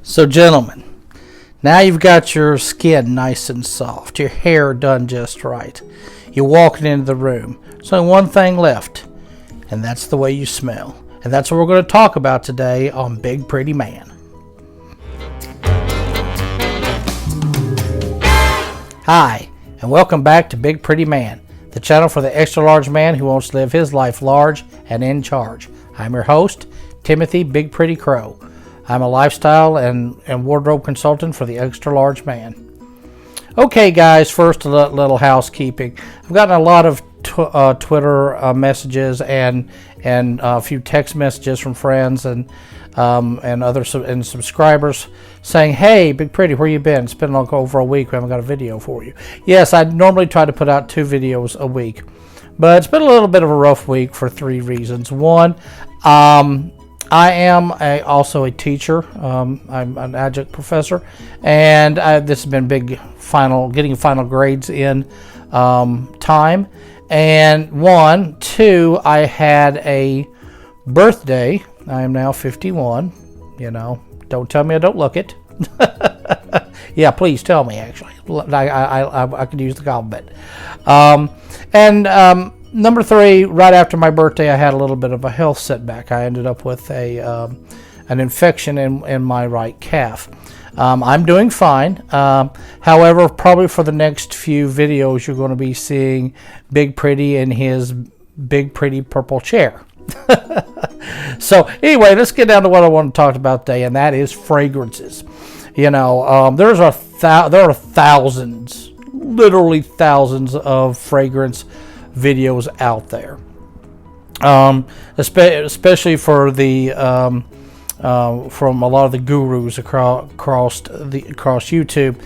So, gentlemen, now you've got your skin nice and soft, your hair done just right. You're walking into the room. There's only one thing left, and that's the way you smell. And that's what we're going to talk about today on Big Pretty Man. Hi, and welcome back to Big Pretty Man, the channel for the extra large man who wants to live his life large and in charge. I'm your host, Timothy Big Pretty Crowe. I'm a lifestyle and wardrobe consultant for the extra large man. Okay, guys, first a little housekeeping. I've gotten a lot of Twitter messages and a few text messages from friends and other subscribers saying, "Hey, Big Pretty, where you been? It's been like over a week. We haven't got a video for you." Yes, I normally try to put out 2 videos a week, but it's been a little bit of a rough week for 3 reasons. One, I am also a teacher. I'm an adjunct professor, and this has been getting final grades in time. And 2, I had a birthday. I am now 51. You know, don't tell me I don't look it. Yeah, please tell me. Actually, I could use the compliment. Number 3, right after my birthday, I had a little bit of a health setback. I ended up with an infection in my right calf. I'm doing fine. However, probably for the next few videos, you're going to be seeing Big Pretty in his Big Pretty purple chair. So anyway, let's get down to what I want to talk about today, and that is fragrances. You know, there are thousands, literally thousands of fragrance videos out there, especially for the from a lot of the gurus across YouTube.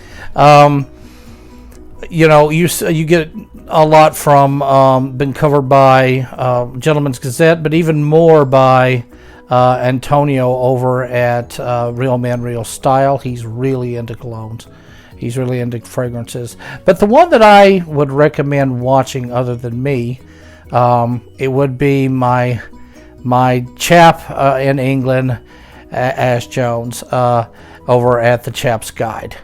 You know, you get a lot from been covered by Gentleman's Gazette, but even more by Antonio over at Real Men Real Style. He's really into colognes. He's really into fragrances. But the one that I would recommend watching other than me, it would be my chap in England, Ash Jones, over at the Chap's Guide.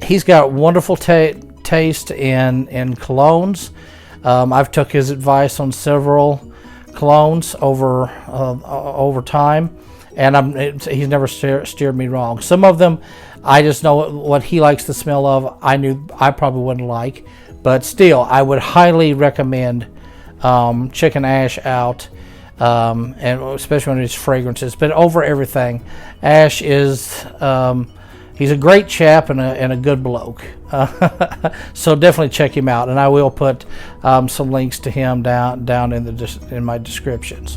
He's got wonderful taste in colognes. I've took his advice on several colognes over time, and he's never steered me wrong. Some of them, I just know what he likes the smell of. I knew I probably wouldn't like, but still, I would highly recommend checking Ash out, and especially when it's fragrances. But over everything, Ash is he's a great chap and a good bloke. So definitely check him out, and I will put some links to him down in my descriptions.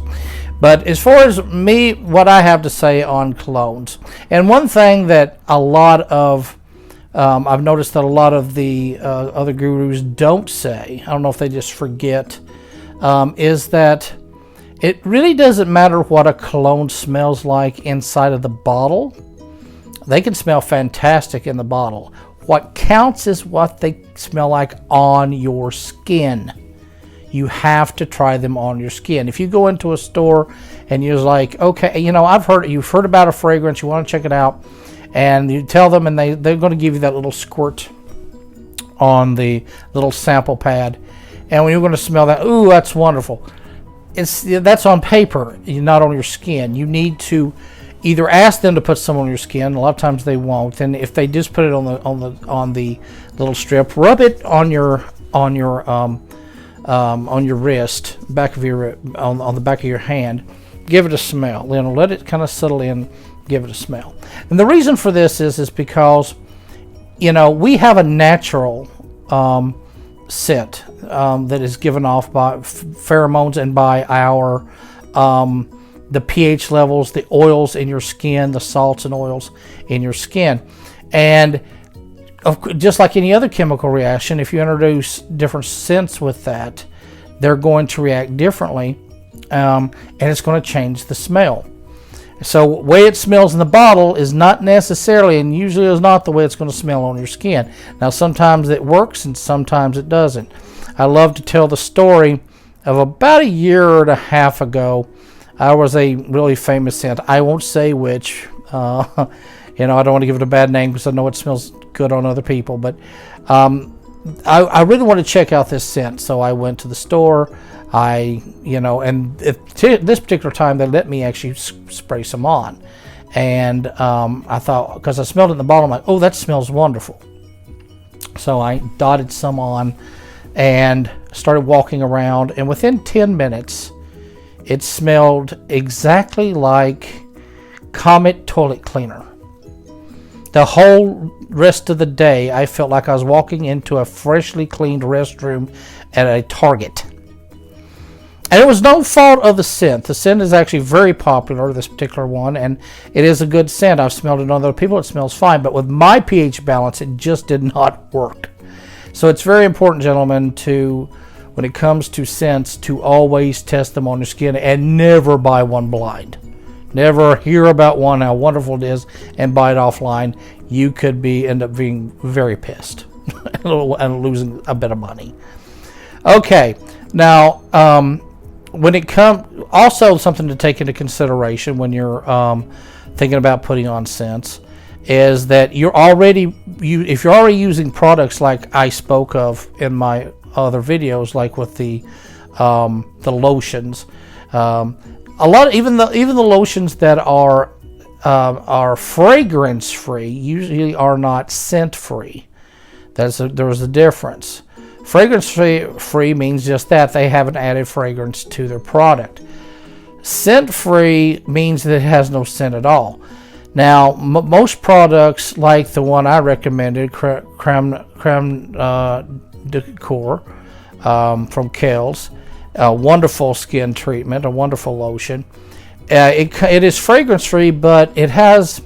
But as far as me, what I have to say on colognes, and one thing that a lot of I've noticed that a lot of the other gurus don't say, I don't know if they just forget, is that it really doesn't matter what a cologne smells like inside of the bottle. They can smell fantastic in the bottle. What counts is what they smell like on your skin. You have to try them on your skin. If you go into a store and you're like, okay, you know, you've heard about a fragrance, you want to check it out, and you tell them, and they're going to give you that little squirt on the little sample pad, and when you're going to smell that, ooh, that's wonderful. That's on paper, not on your skin. You need to either ask them to put some on your skin. A lot of times they won't, and if they just put it on the little strip, rub it on your wrist, back of your on the back of your hand. Give it a smell. You know, let it kind of settle in. Give it a smell. And the reason for this is because, you know, we have a natural scent that is given off by pheromones and by our the pH levels, the oils in your skin, the salts and oils in your skin, and just like any other chemical reaction, if you introduce different scents with that, they're going to react differently, and it's going to change the smell. So the way it smells in the bottle is not necessarily, and usually is not, the way it's going to smell on your skin. Now, sometimes it works and sometimes it doesn't. I love to tell the story of about 1.5 years ago. I was a really famous scent. I won't say which You know, I don't want to give it a bad name because I know it smells good on other people, but I really want to check out this scent. So I went to the store. And this particular time they let me actually spray some on. And I thought, because I smelled it in the bottle, I'm like, oh, that smells wonderful. So I dotted some on and started walking around. And within 10 minutes, it smelled exactly like Comet toilet cleaner. The whole rest of the day, I felt like I was walking into a freshly cleaned restroom at a Target. And it was no fault of the scent. The scent is actually very popular, this particular one, and it is a good scent. I've smelled it on other people. It smells fine. But with my pH balance, it just did not work. So it's very important, gentlemen, when it comes to scents, to always test them on your skin and never buy one blind. Never hear about one, how wonderful it is, and buy it offline. You could end up being very pissed and losing a bit of money. Okay, now when it comes, also something to take into consideration when you're thinking about putting on scents is that if you're already using products like I spoke of in my other videos, like with the lotions. A lot, even the lotions that are fragrance free usually are not scent free. There's a difference. Fragrance free means just that they haven't added fragrance to their product. Scent free means that it has no scent at all. Now, most products, like the one I recommended, Creme de Corps from Kiehl's, a wonderful skin treatment, a wonderful lotion. It is fragrance free, but it has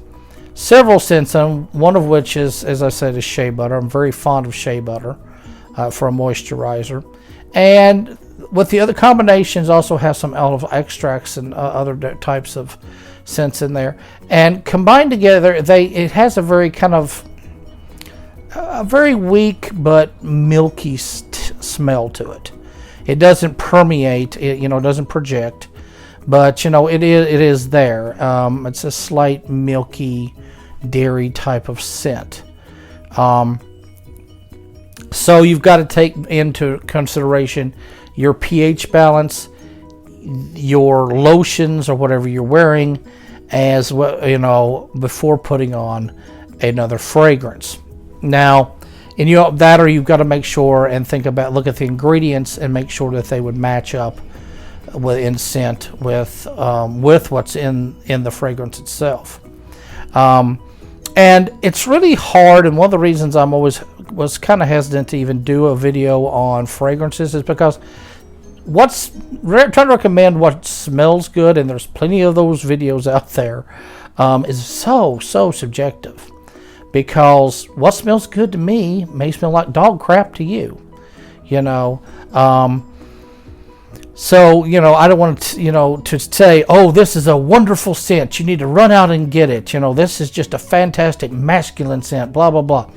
several scents in, one of which is, as I said, is shea butter. I'm very fond of shea butter for a moisturizer. And with the other combinations, also have some olive extracts and other types of scents in there. And combined together, it has a very a very weak but milky smell to it. It doesn't permeate, it doesn't project, but it is there. It's a slight milky dairy type of scent. So you've got to take into consideration your pH balance, your lotions or whatever you're wearing, as well, before putting on another fragrance. Now, and or you've got to make sure and look at the ingredients and make sure that they would match up in scent with what's in the fragrance itself. And it's really hard, and one of the reasons I'm was kind of hesitant to even do a video on fragrances is because trying to recommend what smells good, and there's plenty of those videos out there, is so subjective. Because what smells good to me may smell like dog crap to you, So, I don't want to say, oh, this is a wonderful scent. You need to run out and get it. This is just a fantastic masculine scent, blah, blah, blah.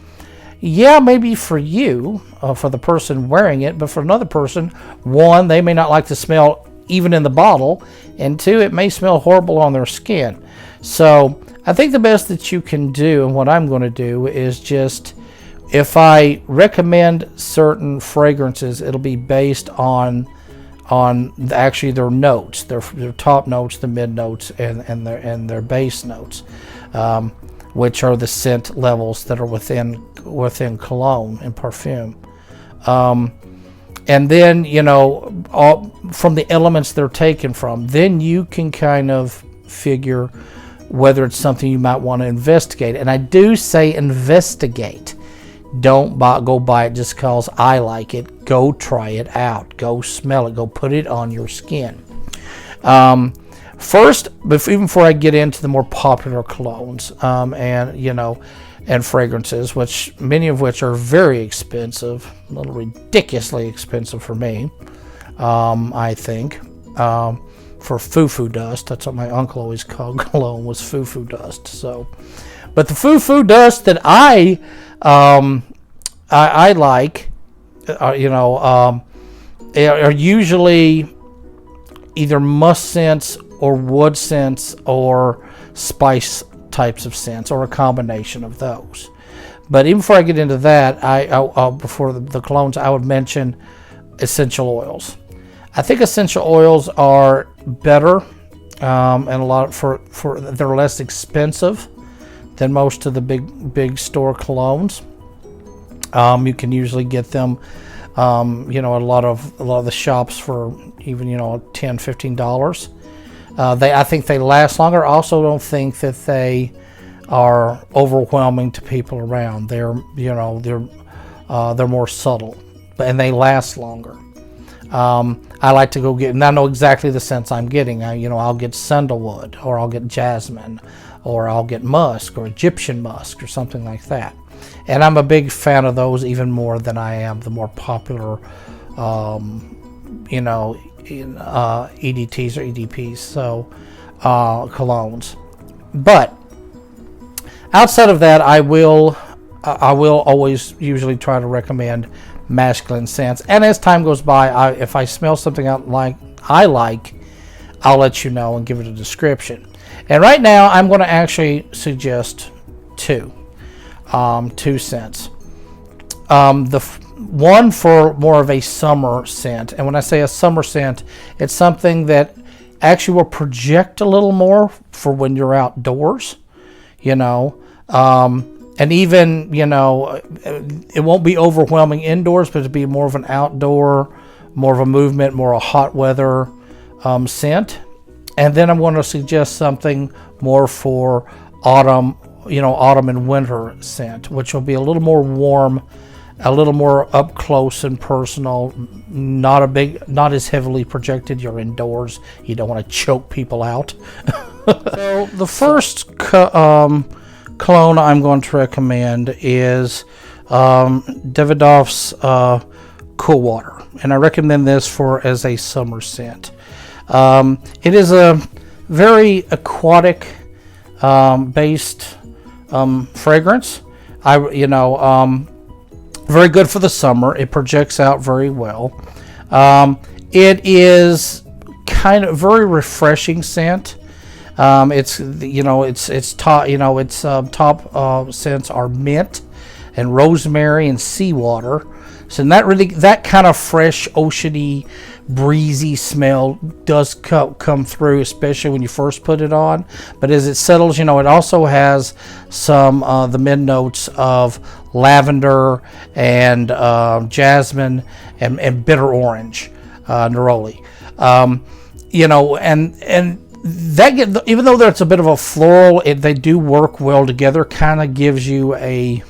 Yeah, maybe for you, for the person wearing it, but for another person, one, they may not like the smell even in the bottle, and two, it may smell horrible on their skin. So I think the best that you can do, and what I'm going to do, is just, if I recommend certain fragrances, it'll be based on actually their notes, their top notes, the mid notes, and their base notes, which are the scent levels that are within cologne and perfume. And then, from the elements they're taken from, then you can kind of figure whether it's something you might want to investigate. And I do say investigate. Don't go buy it just because I like it. Go try it out. Go smell it. Go put it on your skin. First, even before I get into the more popular colognes and fragrances, which many of which are very expensive, a little ridiculously expensive for me, I think. For foo-foo dust, that's what my uncle always called cologne, was foo-foo dust. So, but the foo-foo dust that I like, are usually either musk scents or wood scents or spice types of scents or a combination of those. But even before I get into that, before the colognes, I would mention essential oils. I think essential oils are better, and a lot for they're less expensive than most of the big store colognes. You can usually get them, a lot of the shops for even $10-15. I think they last longer. I also don't think that they are overwhelming to people around. They're more subtle, and they last longer. I like to go get, and I know exactly the scents I'm getting. I'll get sandalwood, or I'll get jasmine, or I'll get musk, or Egyptian musk, or something like that. And I'm a big fan of those, even more than I am the more popular, EDTs or EDPs, so colognes. But outside of that, I will always usually try to recommend masculine scents. And as time goes by, if I smell something I like, I'll let you know and give it a description. And right now, I'm going to actually suggest two scents. The one for more of a summer scent, and when I say a summer scent, it's something that actually will project a little more for when you're outdoors, and even, it won't be overwhelming indoors, but it'll be more of an outdoor, more of a movement, more a hot weather scent. And then I'm going to suggest something more for autumn and winter scent, which will be a little more warm, a little more up close and personal, not as heavily projected. You're indoors. You don't want to choke people out. So the first cologne I'm going to recommend is Davidoff's Cool Water, and I recommend this as a summer scent. It is a very aquatic based fragrance. Very good for the summer. It projects out very well. It is kind of very refreshing scent. Its top scents are mint and rosemary and seawater. So that kind of fresh, oceany, breezy smell does come through, especially when you first put it on. But as it settles, it also has some the mid notes of lavender and jasmine and bitter orange, neroli. And that even though there's a bit of a floral, they do work well together. Kind of gives you a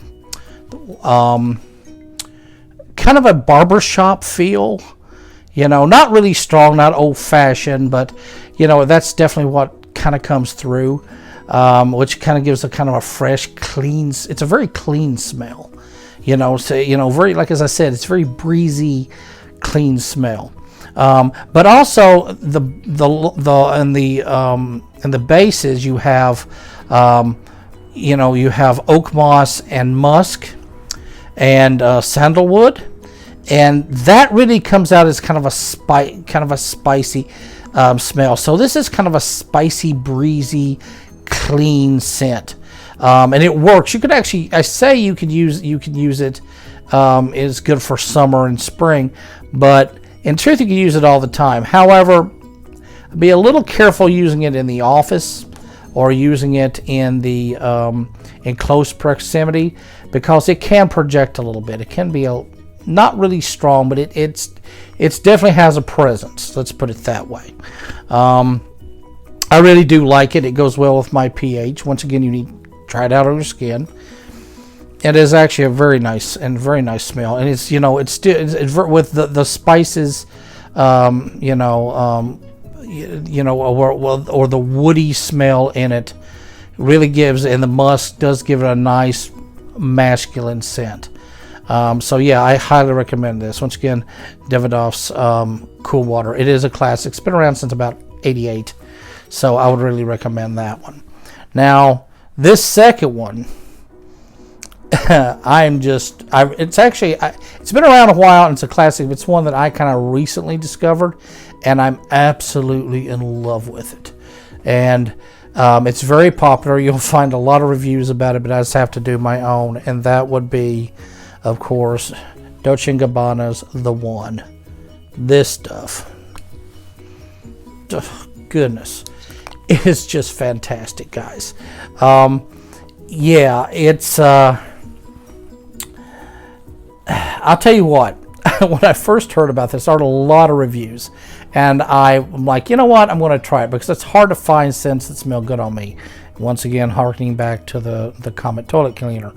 kind of a barbershop feel, not really strong, not old-fashioned, but that's definitely what kind of comes through, which kind of gives a kind of a fresh, clean. It's a very clean smell, very, like as I said, it's very breezy, clean smell. But also in the bases you have you have oak moss and musk and sandalwood, and that really comes out as kind of a spicy smell. So this is kind of a spicy, breezy, clean scent, and it works. You could actually, you could use it. It's good for summer and spring, but in truth, you can use it all the time. However, be a little careful using it in the office or using it in the in close proximity, because it can project a little bit. It can be not really strong, but it's definitely has a presence. Let's put it that way. I really do like it. It goes well with my pH. Once again, you need to try it out on your skin. It is actually a very nice smell, and it's with the spices, or the woody smell in it, really gives, and the musk does give it a nice masculine scent. So yeah, I highly recommend this. Once again, Davidoff's Cool Water. It is a classic. It's been around since about '88, so I would really recommend that one. Now, this second one. It's been around a while, and it's a classic. It's one that I kind of recently discovered, and I'm absolutely in love with it. And It's very popular. You'll find a lot of reviews about it, but I just have to do my own, and that would be, of course, Dolce & Gabbana's The One. This stuff. Oh, goodness. It is just fantastic, guys. Yeah, it's... I'll tell you what. When I first heard about this, I heard a lot of reviews. And I'm like, you know what? I'm going to try it because it's hard to find scents that smell good on me. Once again, harkening back to the Comet toilet cleaner.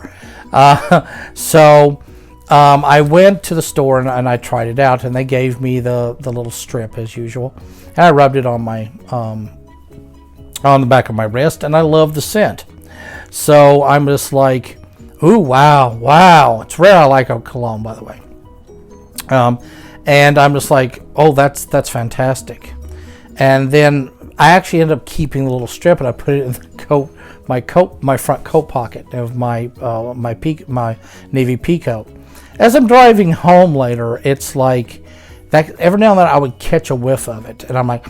So I went to the store and I tried it out, and they gave me the little strip as usual. And I rubbed it on my on the back of my wrist, and I love the scent. So I'm just like, ooh, wow. It's rare I like a cologne, by the way. And I'm just like, oh, that's fantastic. And then I actually ended up keeping the little strip, and I put it in the my front coat pocket of my navy pea coat. As I'm driving home later, it's like that. Every now and then I would catch a whiff of it, and I'm like,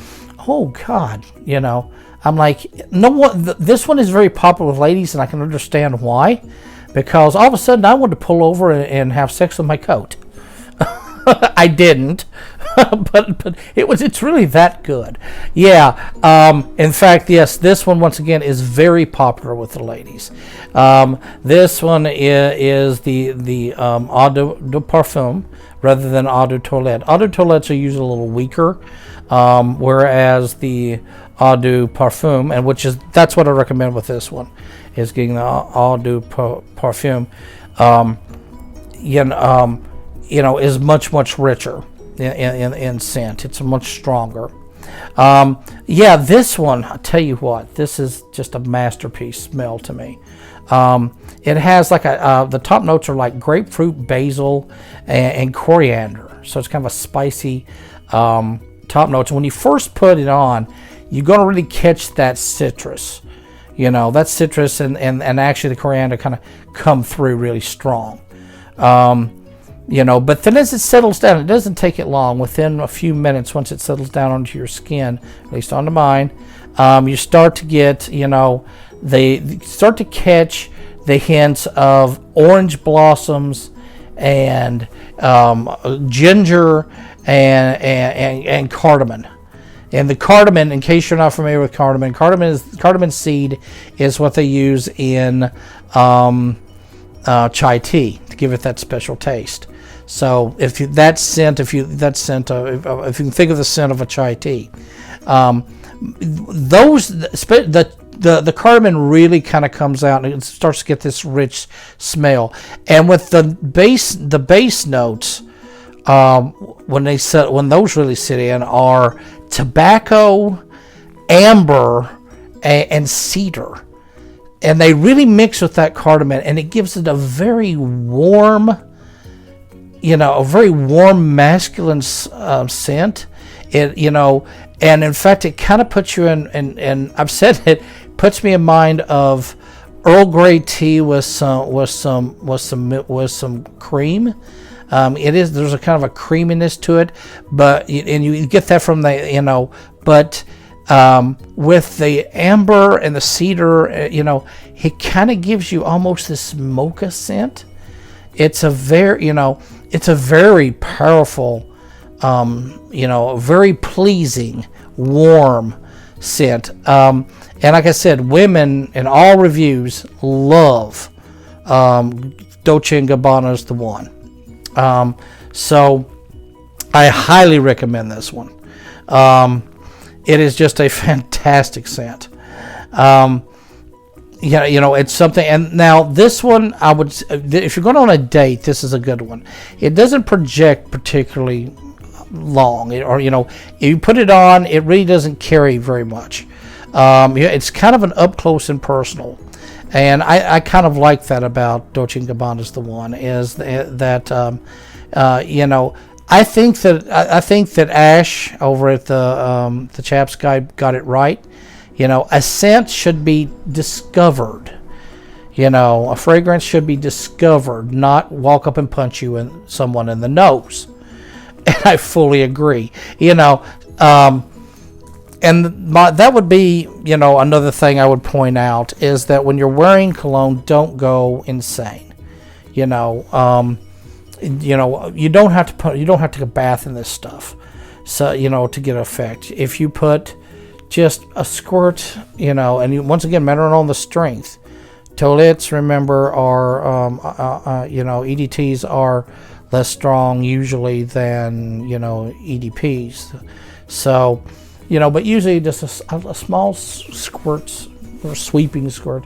oh God, you know. I'm like, no one. This one is very popular with ladies, and I can understand why, because all of a sudden I wanted to pull over and have sex with my coat. I didn't, but it's really that good. Yeah. In fact, yes, this one once again is very popular with the ladies. This one is the Eau de Parfum rather than Eau de Toilette. Eau de Toilettes are usually a little weaker, whereas the Eau de Parfum, and that's what I recommend with this one, is getting the Eau de Parfum. Is much richer in scent. It's much stronger. Yeah, this one, I'll tell you what, this is just a masterpiece smell to me. It has like the top notes are like grapefruit, basil, and coriander. So it's kind of a spicy top notes. When you first put it on, you're going to really catch that citrus. That citrus and actually the coriander kind of come through really strong. But then as it settles down, it doesn't take it long. Within a few minutes, once it settles down onto your skin, at least onto mine, you start to get, they start to catch the hints of orange blossoms and ginger and cardamom. And the cardamom, in case you're not familiar with cardamom seed is what they use in chai tea to give it that special taste. So if you can think of the scent of a chai tea, the cardamom really kind of comes out and it starts to get this rich smell. And with the base notes, when those really sit in, are tobacco, amber, and cedar. And they really mix with that cardamom, and it gives it a very warm, masculine scent. And in fact, it kind of puts you in I've said it puts me in mind of Earl Grey tea with some cream. There's a kind of a creaminess to it, and you get that from but. With the amber and the cedar, it kind of gives you almost this mocha scent. It's a very powerful, very pleasing, warm scent. And like I said, women in all reviews love Dolce & Gabbana's The One. So I highly recommend this one. It is just a fantastic scent. It's something. And now this one, if you're going on a date, this is a good one. It doesn't project particularly long, if you put it on, it really doesn't carry very much. It's kind of an up close and personal. And I kind of like that about Dolce & Gabbana's The One, is that I think that Ash over at the Chap's Guide got it right. A scent should be discovered. A fragrance should be discovered, not walk up and punch someone in the nose. And I fully agree. And that would be, another thing I would point out is that when you're wearing cologne, don't go insane. You don't have to take a bath in this stuff, so to get effect. If you put just a squirt, and once again, matter on the strength. Toilettes, remember, are EDTs are less strong usually than EDPs. So, but usually just a small squirt or sweeping squirt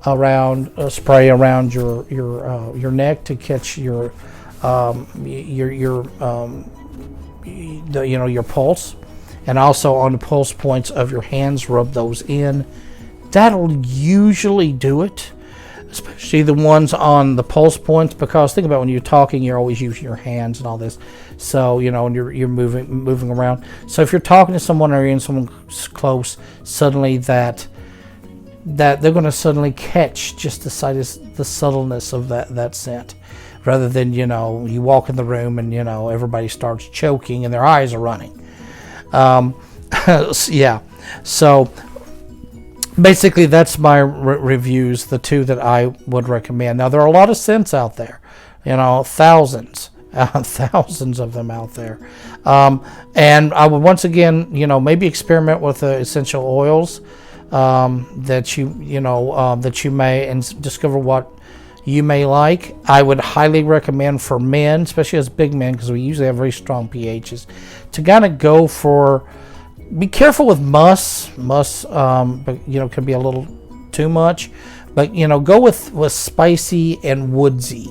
around, spray around your neck to catch your pulse, and also on the pulse points of your hands, rub those in. That'll usually do it, especially the ones on the pulse points, because think about when you're talking, you're always using your hands and all this. So, and you're moving around. So if you're talking to someone or you're in someone close, suddenly that they're going to suddenly catch just the subtleness of that scent, rather than, you walk in the room and, everybody starts choking and their eyes are running. Yeah. So basically, that's my reviews, the two that I would recommend. Now, there are a lot of scents out there, thousands of them out there. And I would once again, maybe experiment with the essential oils that you may, and discover what you may like. I would highly recommend for men, especially as big men, because we usually have very strong pHs, to kind of go for. Be careful with muss, but can be a little too much. But go with spicy and woodsy,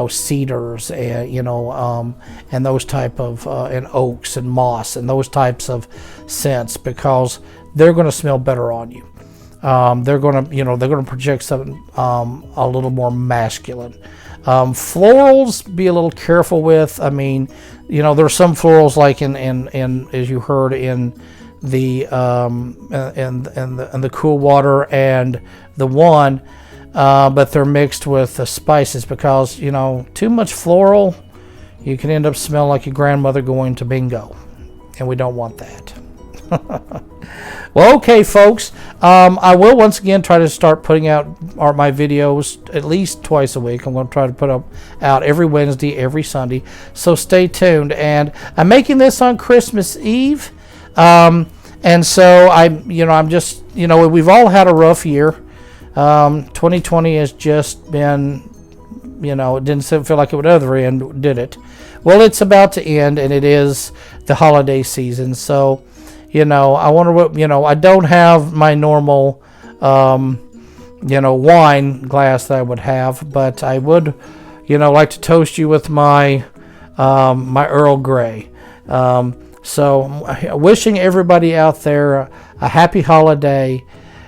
cedars and and those type of and oaks and moss and those types of scents, because they're going to smell better on you. They're going to project something a little more masculine. Florals, be a little careful with. I mean, there are some florals, like in as you heard in the the cool water and the one, but they're mixed with the spices, because too much floral, you can end up smelling like your grandmother going to bingo, and we don't want that. Well, okay, folks. I will once again try to start putting out my videos at least twice a week. I'm going to try to put out every Wednesday, every Sunday. So stay tuned. And I'm making this on Christmas Eve, and so I'm just we've all had a rough year. 2020 has just been it didn't feel like it would ever end, did it? Well, it's about to end, and it is the holiday season. So. I wonder what, I don't have my normal, wine glass that I would have, but I would, like to toast you with my Earl Grey. So wishing everybody out there a happy holiday,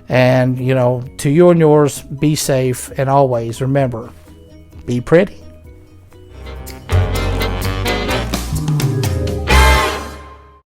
and, to you and yours, be safe, and always remember, be pretty.